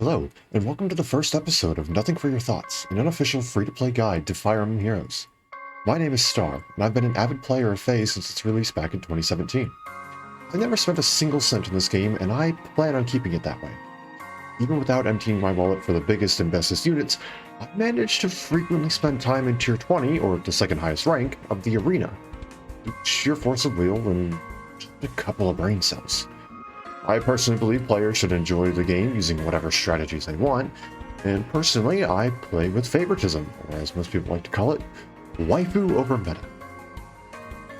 Hello, and welcome to the first episode of Nothing for Your Thoughts, an unofficial free-to-play guide to Fire Emblem Heroes. My name is Star, and I've been an avid player of FaZe since its release back in 2017. I never spent a single cent in this game, and I plan on keeping it that way. Even without emptying my wallet for the biggest and bestest units, I've managed to frequently spend time in Tier 20, or the second highest rank, of the arena. Sheer force of will and just a couple of brain cells. I personally believe players should enjoy the game using whatever strategies they want, and personally I play with favoritism, or as most people like to call it, waifu over meta.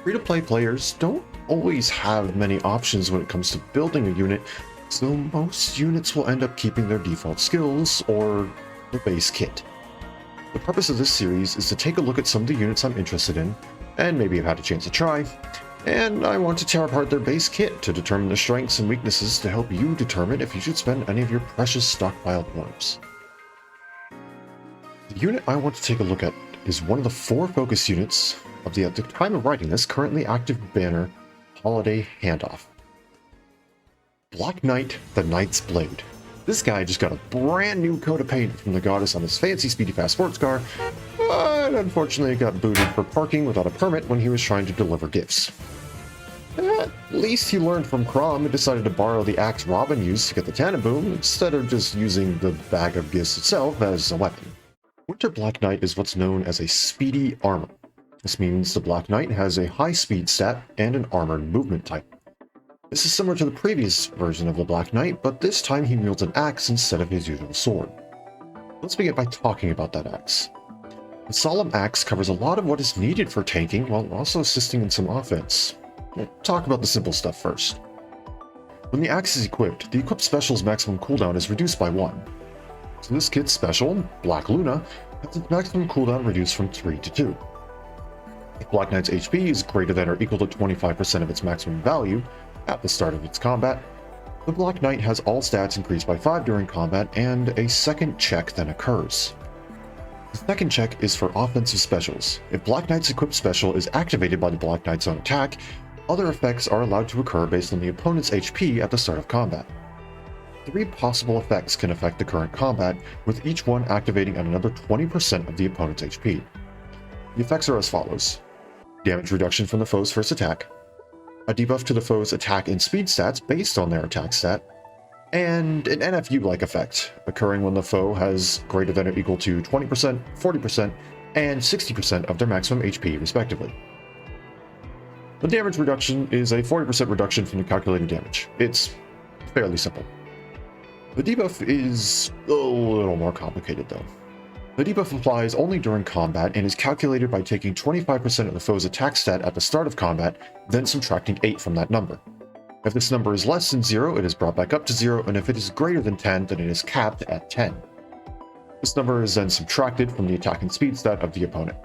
Free-to-play players don't always have many options when it comes to building a unit, so most units will end up keeping their default skills, or the base kit. The purpose of this series is to take a look at some of the units I'm interested in, and maybe have had a chance to try, and I want to tear apart their base kit to determine their strengths and weaknesses to help you determine if you should spend any of your precious stockpiled worms. The unit I want to take a look at is one of the 4 focus units of the, at the time of writing this, currently active banner Holiday Handoff. Black Knight, the Knight's Blade. This guy just got a brand new coat of paint from the goddess on his fancy speedy fast sports car, but unfortunately got booted for parking without a permit when he was trying to deliver gifts. At least he learned from Crom and decided to borrow the axe Robin used to get the Tannenboom instead of just using the bag of gifts itself as a weapon. Winter Black Knight is what's known as a speedy armor. This means the Black Knight has a high speed stat and an armored movement type. This is similar to the previous version of the Black Knight, but this time he wields an axe instead of his usual sword. Let's begin by talking about that axe. The Solemn Axe covers a lot of what is needed for tanking while also assisting in some offense. We'll talk about the simple stuff first. When the axe is equipped, the equipped special's maximum cooldown is reduced by 1. So this kit's special, Black Luna, has its maximum cooldown reduced from 3 to 2. If Black Knight's HP is greater than or equal to 25% of its maximum value at the start of its combat, the Black Knight has all stats increased by 5 during combat and a second check then occurs. The second check is for offensive specials. If Black Knight's equipped special is activated by the Black Knight's own attack, other effects are allowed to occur based on the opponent's HP at the start of combat. 3 possible effects can affect the current combat, with each one activating at another 20% of the opponent's HP. The effects are as follows: damage reduction from the foe's first attack, a debuff to the foe's attack and speed stats based on their attack stat, and an NFU-like effect, occurring when the foe has greater than or equal to 20%, 40%, and 60% of their maximum HP respectively. The damage reduction is a 40% reduction from the calculated damage. It's fairly simple. The debuff is a little more complicated though. The debuff applies only during combat and is calculated by taking 25% of the foe's attack stat at the start of combat, then subtracting 8 from that number. If this number is less than 0, it is brought back up to 0, and if it is greater than 10, then it is capped at 10. This number is then subtracted from the attack and speed stat of the opponent.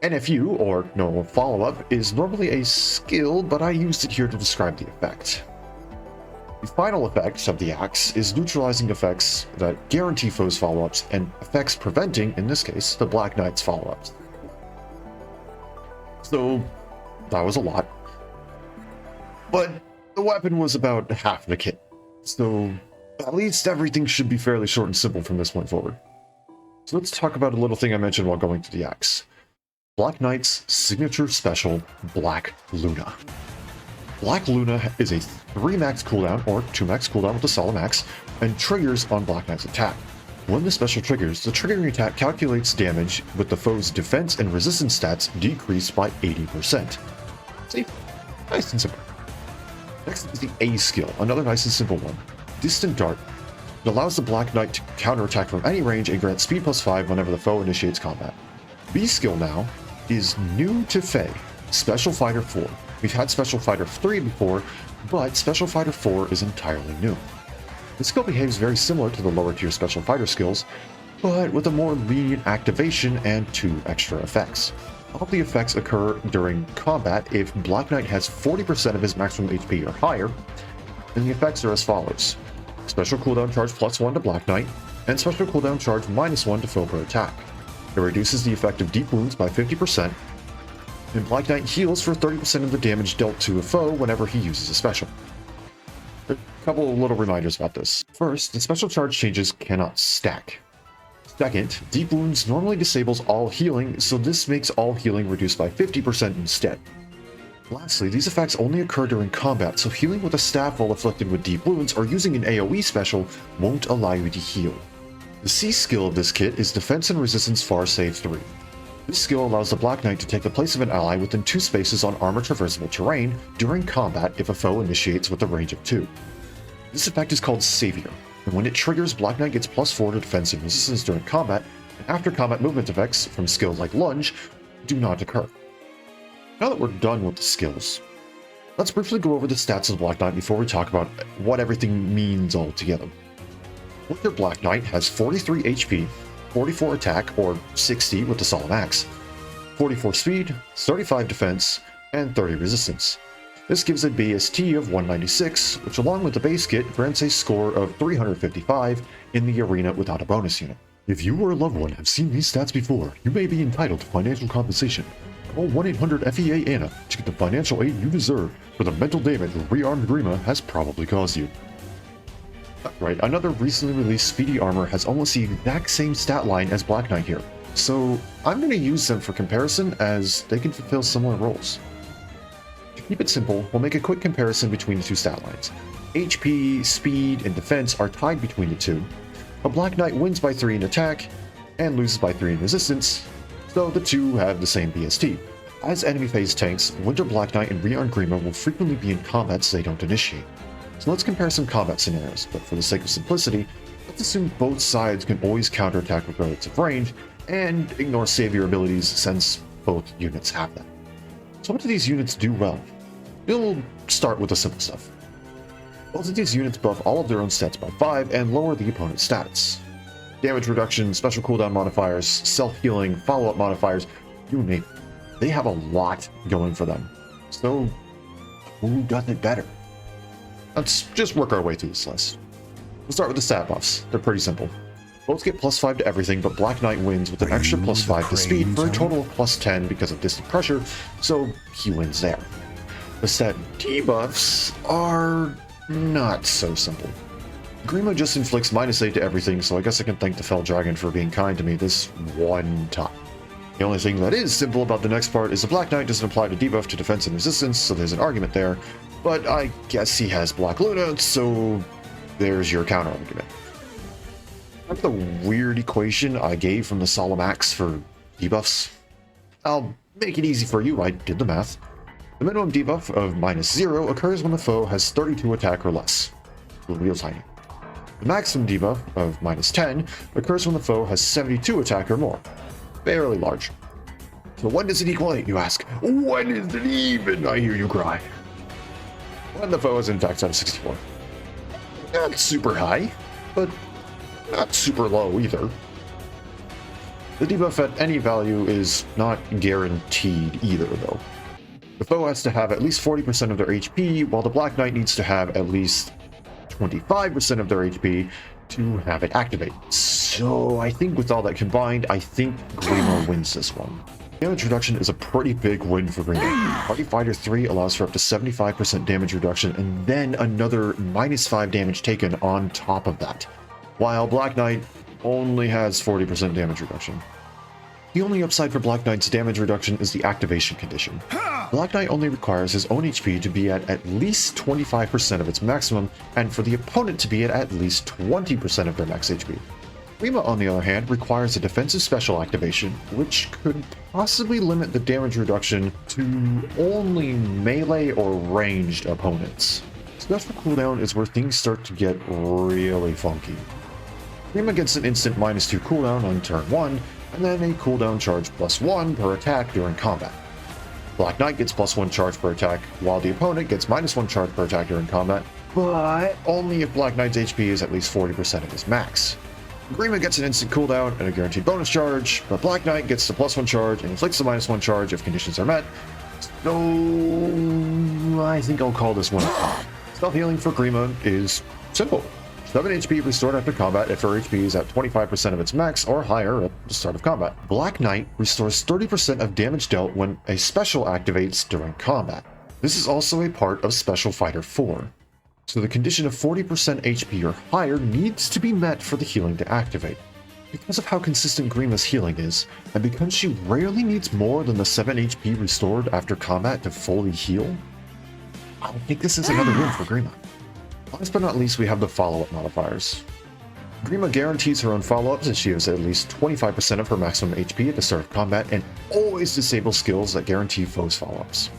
NFU, or no follow-up, is normally a skill, but I used it here to describe the effect. The final effect of the axe is neutralizing effects that guarantee foes follow-ups, and effects preventing, in this case, the Black Knight's follow-ups. So, that was a lot. But the weapon was about half the kit, so at least everything should be fairly short and simple from this point forward. So let's talk about a little thing I mentioned while going to the axe. Black Knight's signature special, Black Luna. Black Luna is a 3 max cooldown, or 2 max cooldown with the Solemn Axe, and triggers on Black Knight's attack. When the special triggers, the triggering attack calculates damage with the foe's defense and resistance stats decreased by 80%. See? Nice and simple. Next is the A skill, another nice and simple one. Distant Dart. It allows the Black Knight to counterattack from any range and grants speed plus 5 whenever the foe initiates combat. B skill now is new to FaZe, Special Fighter 4. We've had Special Fighter 3 before, but Special Fighter 4 is entirely new. The skill behaves very similar to the lower tier Special Fighter skills, but with a more lenient activation and 2 extra effects. All the effects occur during combat if Black Knight has 40% of his maximum HP or higher, and the effects are as follows: special cooldown charge +1 to Black Knight, and special cooldown charge -1 to foe per attack. It reduces the effect of deep wounds by 50%, and Black Knight heals for 30% of the damage dealt to a foe whenever he uses a special. Couple of little reminders about this. First, the special charge changes cannot stack. Second, deep wounds normally disables all healing, so this makes all healing reduced by 50% instead. Lastly, these effects only occur during combat, so healing with a staff while afflicted with deep wounds or using an AoE special won't allow you to heal. The C skill of this kit is Defense and Resistance Far Save 3. This skill allows the Black Knight to take the place of an ally within 2 spaces on armor traversable terrain during combat if a foe initiates with a range of 2. This effect is called Savior, and when it triggers, Black Knight gets +4 to defense and resistance during combat, and after combat movement effects from skills like Lunge do not occur. Now that we're done with the skills, let's briefly go over the stats of the Black Knight before we talk about what everything means altogether. Winter Black Knight has 43 HP, 44 attack, or 60 with the Solemn Axe, 44 speed, 35 defense, and 30 resistance. This gives a BST of 196, which along with the base kit grants a score of 355 in the arena without a bonus unit. If you or a loved one have seen these stats before, you may be entitled to financial compensation. Call 1-800-FEA-ANNA to get the financial aid you deserve for the mental damage rearmed Grima has probably caused you. Right, another recently released Speedy Armor has almost the exact same stat line as Black Knight here, so I'm going to use them for comparison as they can fulfill similar roles. To keep it simple, we'll make a quick comparison between the two stat lines. HP, speed, and defense are tied between the two. A Black Knight wins by 3 in attack, and loses by 3 in resistance, so the two have the same BST. As enemy phase tanks, Winter Black Knight and Rearmed Grima will frequently be in combat so they don't initiate. So let's compare some combat scenarios, but for the sake of simplicity, let's assume both sides can always counterattack with relative range, and ignore Savior abilities since both units have them. So what do these units do well? We'll start with the simple stuff. Both of these units buff all of their own stats by 5 and lower the opponent's stats. Damage reduction, special cooldown modifiers, self-healing, follow-up modifiers, you name it. They have a lot going for them. So, who does it better? Let's just work our way through this list. We'll start with the stat buffs. They're pretty simple. Both get +5 to everything, but Black Knight wins with an extra +5 to speed for a total of +10 because of distant pressure, so he wins there. The stat debuffs are not so simple. Grima just inflicts -8 to everything, so I guess I can thank the Fell Dragon for being kind to me this one time. The only thing that is simple about the next part is the Black Knight doesn't apply to debuff to defense and resistance, so there's an argument there, but I guess he has Black Luna, so there's your counter argument. Remember the weird equation I gave from the Solemn Axe for debuffs? I'll make it easy for you, I did the math. The minimum debuff of -0 occurs when the foe has 32 attack or less. Real tiny. The maximum debuff of -10 occurs when the foe has 72 attack or more. Fairly large. So when does it equal 8, you ask? When is it even, I hear you cry. When the foe has an attack stat of 64. Not super high, but not super low either. The debuff at any value is not guaranteed either, though. The foe has to have at least 40% of their HP, while the Black Knight needs to have at least 25% of their HP to have it activate. So I think with all that combined, I think Grima wins this one. Damage reduction is a pretty big win for Grima. Party Fighter 3 allows for up to 75% damage reduction and then another -5 damage taken on top of that, while Black Knight only has 40% damage reduction. The only upside for Black Knight's damage reduction is the activation condition. Black Knight only requires his own HP to be at least 25% of its maximum, and for the opponent to be at least 20% of their max HP. Grima, on the other hand, requires a defensive special activation, which could possibly limit the damage reduction to only melee or ranged opponents. Special cooldown is where things start to get really funky. Grima gets an instant -2 cooldown on turn 1, and then a cooldown charge +1 per attack during combat. Black Knight gets +1 charge per attack, while the opponent gets -1 charge per attack during combat, but only if Black Knight's HP is at least 40% of his max. Grima gets an instant cooldown and a guaranteed bonus charge, but Black Knight gets the +1 charge and inflicts the -1 charge if conditions are met, so I think I'll call this one a tie. Self-healing for Grima is simple. 7 HP restored after combat if her HP is at 25% of its max or higher at the start of combat. Black Knight restores 30% of damage dealt when a special activates during combat. This is also a part of Special Fighter 4. So the condition of 40% HP or higher needs to be met for the healing to activate. Because of how consistent Grima's healing is, and because she rarely needs more than the 7 HP restored after combat to fully heal, I think this is another win for Grima. Last but not least, we have the follow-up modifiers. Grima guarantees her own follow-ups as she has at least 25% of her maximum HP at the start of combat and always disables skills that guarantee foes follow-ups.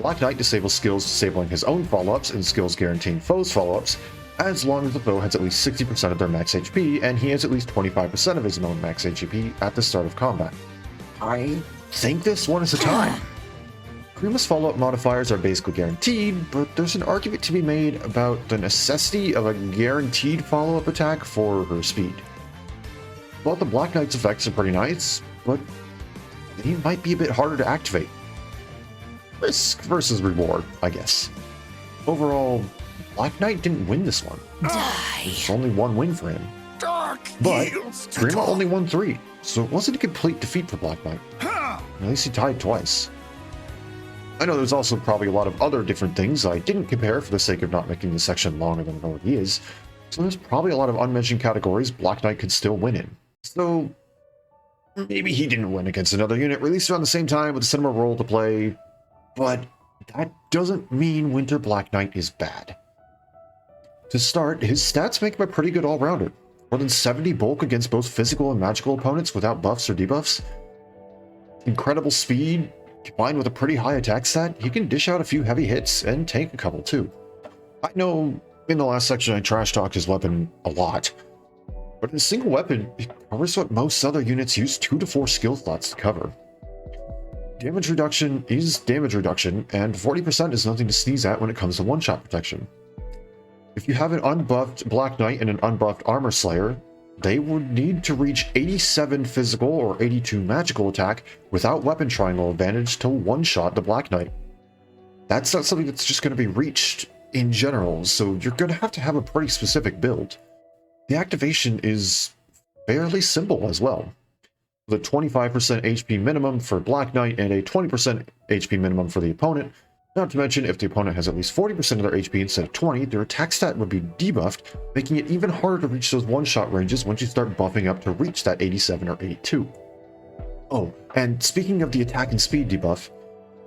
Black Knight disables skills disabling his own follow-ups and skills guaranteeing foes follow-ups as long as the foe has at least 60% of their max HP and he has at least 25% of his own max HP at the start of combat. I think this one is a tie. Grima's follow-up modifiers are basically guaranteed, but there's an argument to be made about the necessity of a guaranteed follow-up attack for her speed. Well, the Black Knight's effects are pretty nice, but they might be a bit harder to activate. Risk versus reward, I guess. Overall, Black Knight didn't win this one. There's only one win for him. But Grima only won 3, so it wasn't a complete defeat for Black Knight. At least he tied twice. I know there's also probably a lot of other different things I didn't compare for the sake of not making this section longer than it already is, so there's probably a lot of unmentioned categories Black Knight could still win in. So maybe he didn't win against another unit released around the same time with a similar role to play, but that doesn't mean Winter Black Knight is bad. To start, his stats make him a pretty good all-rounder. More than 70 bulk against both physical and magical opponents without buffs or debuffs. Incredible speed. Combined with a pretty high attack stat, he can dish out a few heavy hits and tank a couple too. I know in the last section I trash talked his weapon a lot, but in a single weapon, it covers what most other units use 2 to 4 skill slots to cover. Damage reduction is damage reduction, and 40% is nothing to sneeze at when it comes to one-shot protection. If you have an unbuffed Black Knight and an unbuffed Armor Slayer, they would need to reach 87 physical or 82 magical attack without weapon triangle advantage to one-shot the Black Knight. That's not something that's just going to be reached in general, so you're going to have a pretty specific build. The activation is fairly simple as well, with a 25% HP minimum for Black Knight and a 20% HP minimum for the opponent. Not to mention, if the opponent has at least 40% of their HP instead of 20, their attack stat would be debuffed, making it even harder to reach those one-shot ranges once you start buffing up to reach that 87 or 82. Oh, and speaking of the attack and speed debuff,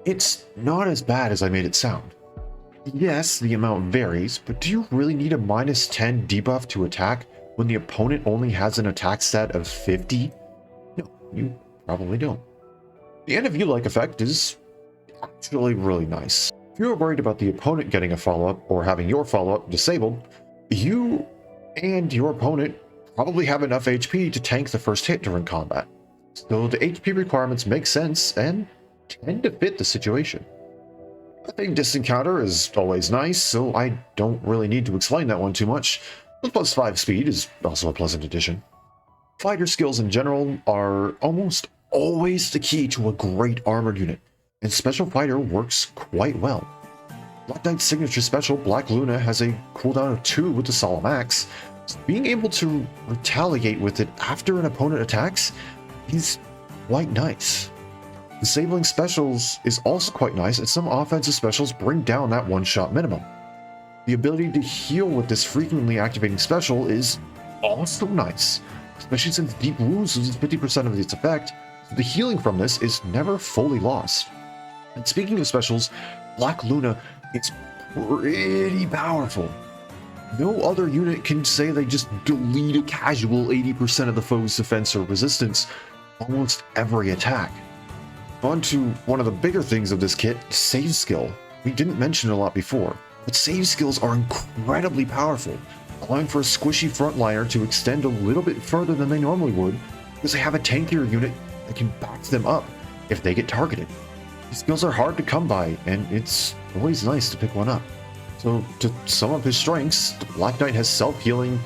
it's not as bad as I made it sound. Yes, the amount varies, but do you really need a minus 10 debuff to attack when the opponent only has an attack stat of 50? No, you probably don't. The end of you-like effect is actually really nice. If you're worried about the opponent getting a follow-up or having your follow-up disabled, you and your opponent probably have enough HP to tank the first hit during combat. So the HP requirements make sense and tend to fit the situation. I think distant counter is always nice, so I don't really need to explain that one too much. The plus 5 speed is also a pleasant addition. Fighter skills in general are almost always the key to a great armored unit, and Special Fighter works quite well. Black Knight's signature special, Black Luna, has a cooldown of 2 with the Solemn Axe, so being able to retaliate with it after an opponent attacks is quite nice. Disabling specials is also quite nice, as some offensive specials bring down that one-shot minimum. The ability to heal with this frequently activating special is also nice, especially since Deep Wounds loses 50% of its effect, so the healing from this is never fully lost. And speaking of specials, Black Luna is pretty powerful. No other unit can say they just delete a casual 80% of the foe's defense or resistance almost every attack. On to one of the bigger things of this kit, save skill. We didn't mention it a lot before, but save skills are incredibly powerful, allowing for a squishy frontliner to extend a little bit further than they normally would, because they have a tankier unit that can back them up if they get targeted. These skills are hard to come by, and it's always nice to pick one up. So, to sum up his strengths, the Black Knight has self-healing,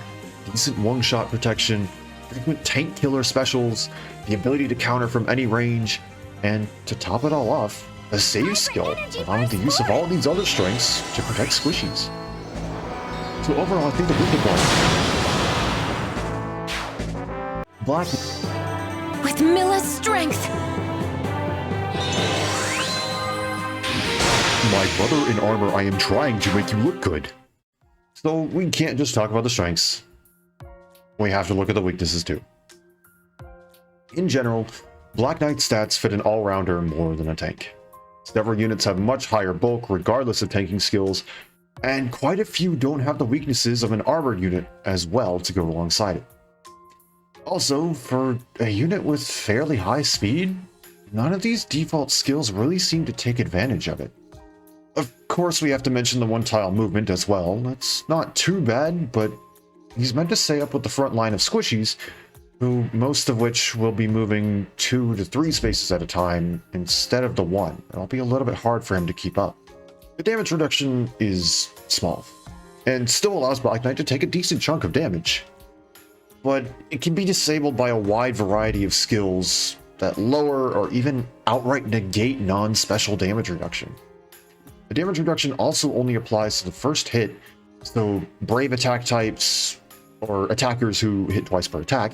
decent one-shot protection, frequent tank killer specials, the ability to counter from any range, and to top it all off, a save skill, allowing the use of all of these other strengths to protect squishies. So overall, I think the win Black with Milla's strength. My brother in armor, I am trying to make you look good. So we can't just talk about the strengths. We have to look at the weaknesses too. In general, Black Knight's stats fit an all-rounder more than a tank. Several units have much higher bulk regardless of tanking skills, and quite a few don't have the weaknesses of an armored unit as well to go alongside it. Also, for a unit with fairly high speed, none of these default skills really seem to take advantage of it. Of course, we have to mention the one-tile movement as well. That's not too bad, but he's meant to stay up with the front line of squishies, who most of which will be moving 2 to 3 spaces at a time instead of the 1. It'll be a little bit hard for him to keep up. The damage reduction is small, and still allows Black Knight to take a decent chunk of damage. But it can be disabled by a wide variety of skills that lower or even outright negate non-special damage reduction. The damage reduction also only applies to the first hit, so brave attack types, or attackers who hit twice per attack,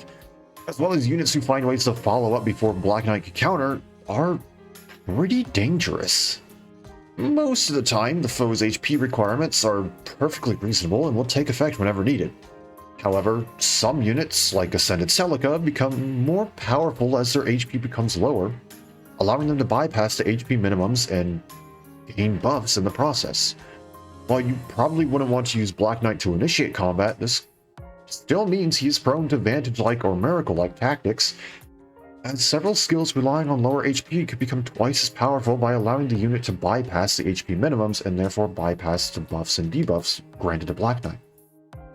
as well as units who find ways to follow up before Black Knight can counter, are pretty dangerous. Most of the time, the foe's HP requirements are perfectly reasonable and will take effect whenever needed. However, some units, like Ascended Celica, become more powerful as their HP becomes lower, allowing them to bypass the HP minimums and gain buffs in the process. While you probably wouldn't want to use Black Knight to initiate combat, this still means he is prone to Vantage-like or Miracle-like tactics, as several skills relying on lower HP could become twice as powerful by allowing the unit to bypass the HP minimums and therefore bypass the buffs and debuffs granted to Black Knight.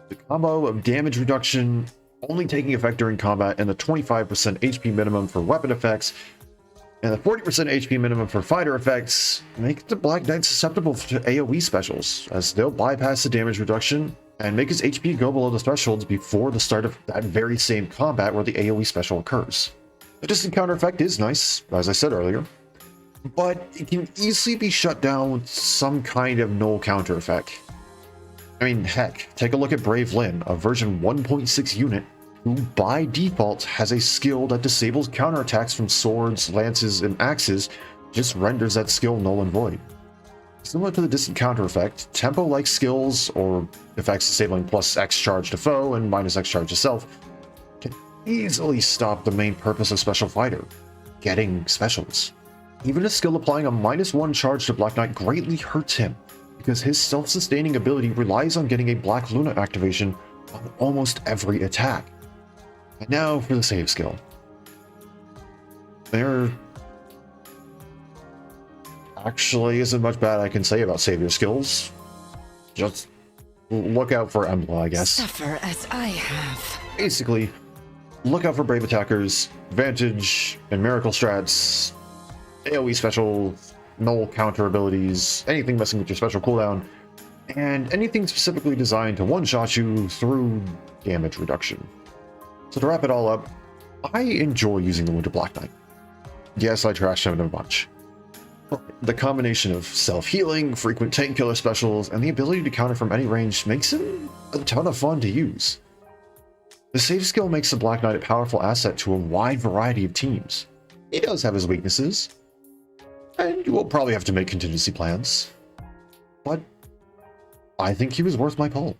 The combo of damage reduction only taking effect during combat and the 25% HP minimum for weapon effects and the 40% HP minimum for fighter effects make the Black Knight susceptible to AoE specials, as they'll bypass the damage reduction and make his HP go below the thresholds before the start of that very same combat where the AoE special occurs. The distant counter effect is nice, as I said earlier, but it can easily be shut down with some kind of null counter effect. I mean, heck, take a look at Brave Lyn, a version 1.6 unit, who by default has a skill that disables counterattacks from swords, lances, and axes, just renders that skill null and void. Similar to the distant counter effect, tempo-like skills, or effects disabling plus X charge to foe and minus X charge to self, can easily stop the main purpose of Special Fighter, getting specials. Even a skill applying a -1 charge to Black Knight greatly hurts him, because his self-sustaining ability relies on getting a Black Luna activation on almost every attack. And now for the save skill. There actually isn't much bad I can say about savior skills. Just look out for Embla, I guess. Suffer as I have. Basically, look out for brave attackers, Vantage and Miracle strats, AoE special, null counter abilities, anything messing with your special cooldown, and anything specifically designed to one-shot you through damage reduction. So to wrap it all up, I enjoy using the Winter Black Knight. Yes, I trash him a bunch. The combination of self-healing, frequent tank killer specials, and the ability to counter from any range makes him a ton of fun to use. The save skill makes the Black Knight a powerful asset to a wide variety of teams. He does have his weaknesses, and you will probably have to make contingency plans, but I think he was worth my pull.